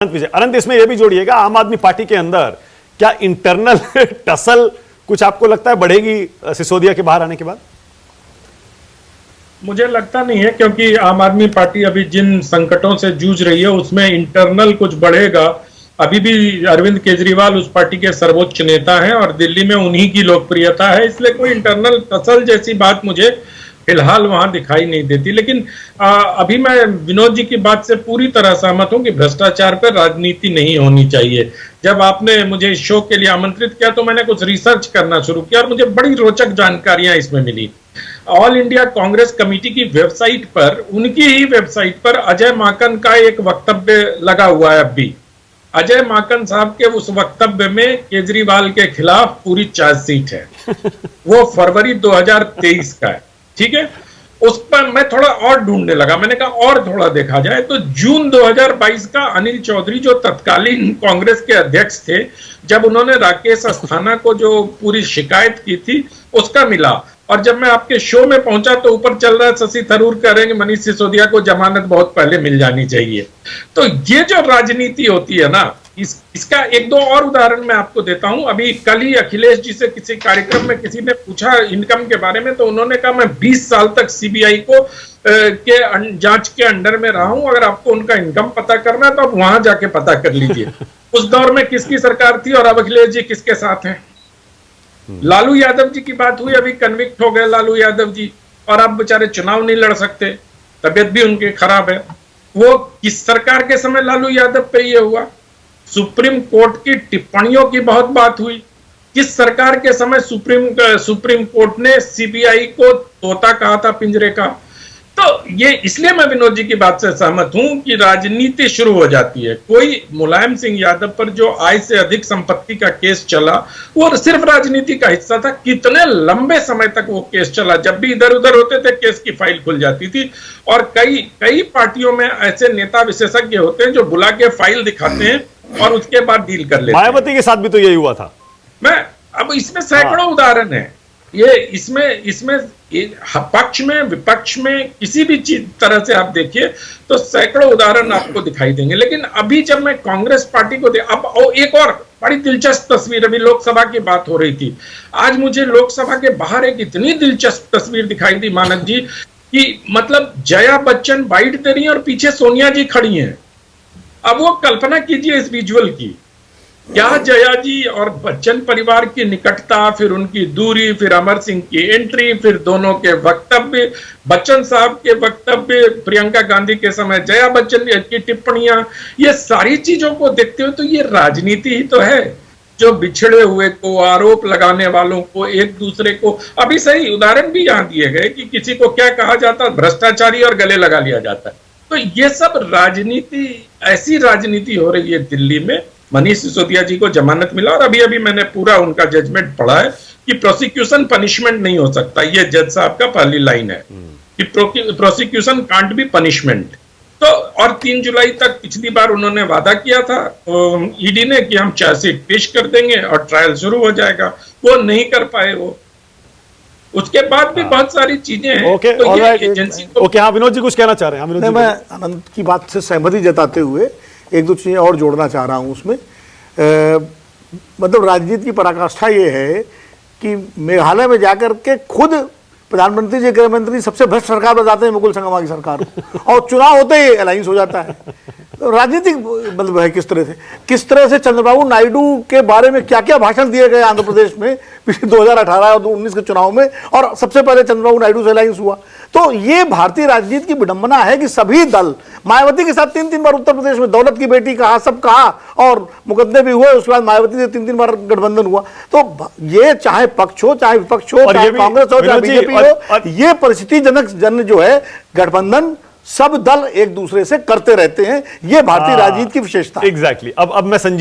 अनंत, इसमें यह भी जोड़िएगा, आम आदमी पार्टी के अंदर क्या इंटरनल टसल कुछ आपको लगता है बढ़ेगी सिसोदिया के बाहर आने के बाद? मुझे लगता नहीं है, क्योंकि आम आदमी पार्टी अभी जिन संकटों से जूझ रही है उसमें इंटरनल कुछ बढ़ेगा। अभी भी अरविंद केजरीवाल उस पार्टी के सर्वोच्च नेता हैं और दिल्ली में उन्हीं की लोकप्रियता है, इसलिए कोई इंटरनल टसल जैसी बात मुझे फिलहाल वहां दिखाई नहीं देती। लेकिन अभी मैं विनोद जी की बात से पूरी तरह सहमत हूं कि भ्रष्टाचार पर राजनीति नहीं होनी चाहिए। जब आपने मुझे इस शो के लिए आमंत्रित किया तो मैंने कुछ रिसर्च करना शुरू किया और मुझे बड़ी रोचक जानकारियां इसमें मिली। ऑल इंडिया कांग्रेस कमेटी की वेबसाइट पर, उनकी ही वेबसाइट पर अजय माकन का एक वक्तव्य लगा हुआ है। अब भी अजय माकन साहब के उस वक्तव्य में केजरीवाल के खिलाफ पूरी चार्जशीट है। वो फरवरी 2023 का है, ठीक है। उस पर मैं थोड़ा और ढूंढने लगा, मैंने कहा और थोड़ा देखा जाए तो जून 2022 का अनिल चौधरी जो तत्कालीन कांग्रेस के अध्यक्ष थे, जब उन्होंने राकेश अस्थाना को जो पूरी शिकायत की थी उसका मिला। और जब मैं आपके शो में पहुंचा तो ऊपर चल रहा है शशि थरूर कह रहे हैं कि मनीष सिसोदिया को जमानत बहुत पहले मिल जानी चाहिए। तो ये जो राजनीति होती है ना, इसका एक दो और उदाहरण मैं आपको देता हूं। अभी कल ही अखिलेश जी से किसी कार्यक्रम में किसी ने पूछा इनकम के बारे में, तो उन्होंने कहा मैं 20 साल तक सीबीआई को के जांच के अंडर में रहा हूं, अगर आपको उनका इनकम पता करना है तो आप वहां जाके पता कर लीजिए। उस दौर में किसकी सरकार थी और अब अखिलेश जी किसके साथ हैं? लालू यादव जी की बात हुई, अभी कन्विक्ट हो गए लालू यादव जी और अब बेचारे चुनाव नहीं लड़ सकते, तबियत भी उनकी खराब है। वो किस सरकार के समय लालू यादव पे ये हुआ? सुप्रीम कोर्ट की टिप्पणियों की बहुत बात हुई, किस सरकार के समय सुप्रीम कोर्ट ने सीबीआई को तोता कहा था पिंजरे का? तो ये इसलिए मैं विनोद जी की बात से सहमत हूं कि राजनीति शुरू हो जाती है। कोई मुलायम सिंह यादव पर जो आय से अधिक संपत्ति का केस चला वो सिर्फ राजनीति का हिस्सा था। कितने लंबे समय तक वो केस चला, जब भी इधर उधर होते थे केस की फाइल खुल जाती थी। और कई पार्टियों में ऐसे नेता विशेषज्ञ होते हैं जो बुला के फाइल दिखाते हैं और उसके बाद डील कर लेते हैं। मायावती के साथ भी तो यही हुआ था। अब इसमें सैकड़ों उदाहरण है। ये इसमें पक्ष में विपक्ष में किसी भी तरह से आप देखिए तो सैकड़ों उदाहरण आपको दिखाई देंगे। लेकिन अभी जब मैं कांग्रेस पार्टी को अब एक और बड़ी दिलचस्प तस्वीर, अभी लोकसभा की बात हो रही थी, आज मुझे लोकसभा के बाहर एक इतनी दिलचस्प तस्वीर दिखाई दी मानक जी कि मतलब जया बच्चन बाइट दे रही है और पीछे सोनिया जी खड़ी हैं। अब वो कल्पना कीजिए इस विजुअल की, क्या जया जी और बच्चन परिवार की निकटता, फिर उनकी दूरी, फिर अमर सिंह की एंट्री, फिर दोनों के वक्तव्य, बच्चन साहब के वक्तव्य, प्रियंका गांधी के समय जया बच्चन की टिप्पणियां, ये सारी चीजों को देखते हुए तो ये राजनीति ही तो है, जो बिछड़े हुए को, आरोप लगाने वालों को, एक दूसरे को, अभी सही उदाहरण भी यहां दिए गए कि किसी को क्या कहा जाता, भ्रष्टाचारी, और गले लगा लिया जाता है। तो ये सब राजनीति, ऐसी राजनीति हो रही है दिल्ली में। मनीष सिसोदिया जी को जमानत मिला और अभी अभी मैंने पूरा उनका जजमेंट पढ़ा है कि प्रोसिक्यूशन पनिशमेंट नहीं हो सकता। ये जज साहब का पहली लाइन है कि प्रोसिक्यूशन कांट बी पनिशमेंट। तो और 3 जुलाई तक पिछली बार उन्होंने वादा किया था ईडी ने कि हम चार्जशीट पेश कर देंगे और ट्रायल शुरू हो जाएगा, वो नहीं कर पाए। वो उसके बाद भी बहुत सारी चीजें हैं। तो ये एजेंसी ओके, हाँ विनोद जी कुछ कहना चाह रहे हैं? मैं अनंत की बात से सहमति जताते हुए एक दो चीज़ें और जोड़ना चाह रहा हूँ उसमें। मतलब राजनीति की पराकाष्ठा ये है कि मेघालय में जाकर के खुद प्रधानमंत्री जी, गृह मंत्री सबसे भ्रष्ट सरकार बताते हैं मुकुल संगमा की सरकार को, और चुनाव होते ही अलायंस हो जाता है। तो राजनीतिक मतलब है किस तरह से चंद्रबाबू नायडू के बारे में क्या क्या भाषण दिए गए आंध्र प्रदेश में पिछले 2018 और 2019 के चुनाव में, और सबसे पहले चंद्रबाबू नायडू से अलायंस हुआ। तो ये भारतीय राजनीति की विडंबना है कि सभी दल, मायावती के साथ 3-3 बार उत्तर प्रदेश में दौलत की बेटी कहा, सब कहा, और मुकदमे भी हुए, उसके बाद मायावती से 3-3 बार गठबंधन हुआ। तो ये चाहे पक्ष हो, चाहे विपक्ष हो, चाहे कांग्रेस हो, चाहे बीजेपी हो, ये परिस्थितिजनक जन जो है गठबंधन सब दल एक दूसरे से करते रहते हैं। ये भारतीय राजनीति की विशेषता है। एग्जैक्टली। अब मैं